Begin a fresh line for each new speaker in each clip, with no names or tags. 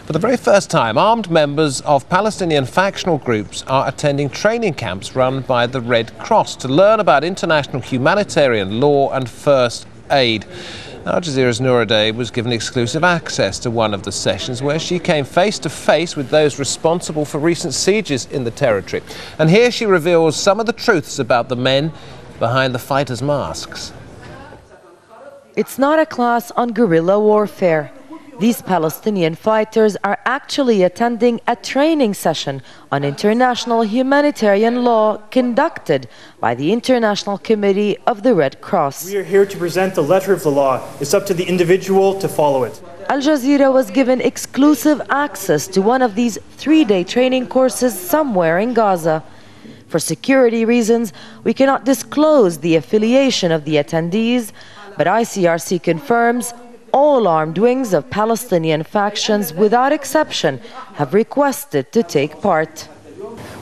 For the very first time, armed members of Palestinian factional groups are attending training camps run by the Red Cross to learn about international humanitarian law and first aid. Now, Jazeera's Nour was given exclusive access to one of the sessions where she came face to face with those responsible for recent sieges in the territory. And here she reveals some of the truths about the men behind the fighters' masks.
It's not a class on guerrilla warfare. These Palestinian fighters are actually attending a training session on international humanitarian law conducted by the International Committee of the Red Cross.
We are here to present the letter of the law. It's up to the individual to follow it.
Al Jazeera was given exclusive access to one of these three-day training courses somewhere in Gaza. For security reasons, we cannot disclose the affiliation of the attendees, but ICRC confirms all armed wings of Palestinian factions, without exception, have requested to take part.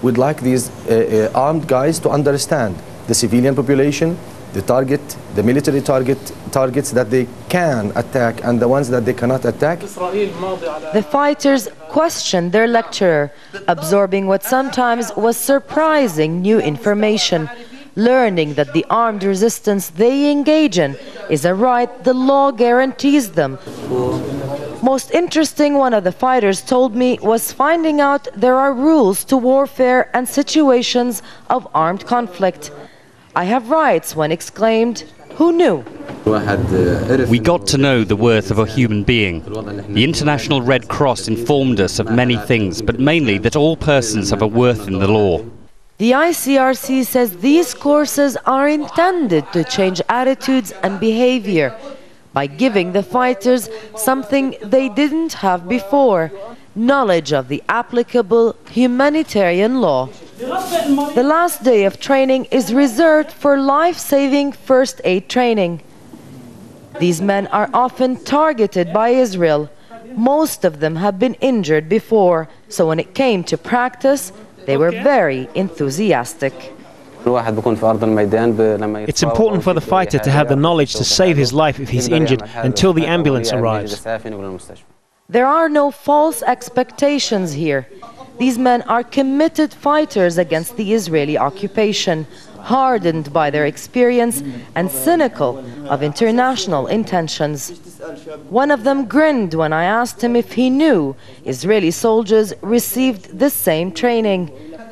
We'd like these armed guys to understand the civilian population, the target, the military targets that they can attack and the ones that they cannot attack.
The fighters questioned their lecturer, absorbing what sometimes was surprising new information, learning that the armed resistance they engage in is a right the law guarantees them. Most interesting, one of the fighters told me, was finding out there are rules to warfare and situations of armed conflict. I have rights, one exclaimed. Who knew?
We got to know the worth of a human being. The International Red Cross informed us of many things, but mainly that all persons have a worth in the law.
The ICRC says these courses are intended to change attitudes and behavior by giving the fighters something they didn't have before: knowledge of the applicable humanitarian law. The last day of training is reserved for life-saving first aid training. These men are often targeted by Israel. Most of them have been injured before, so when it came to practice, they were very enthusiastic.
It's important for the fighter to have the knowledge to save his life if he's injured until the ambulance arrives.
There are no false expectations here. These men are committed fighters against the Israeli occupation, hardened by their experience and cynical of international intentions. One of them grinned when I asked him if he knew Israeli soldiers received the same training,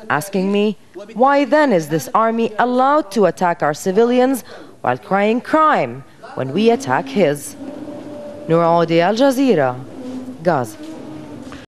asking me, why then is this army allowed to attack our civilians while crying crime when we attack his? Nour, Odeh, Al Jazeera, Gaza.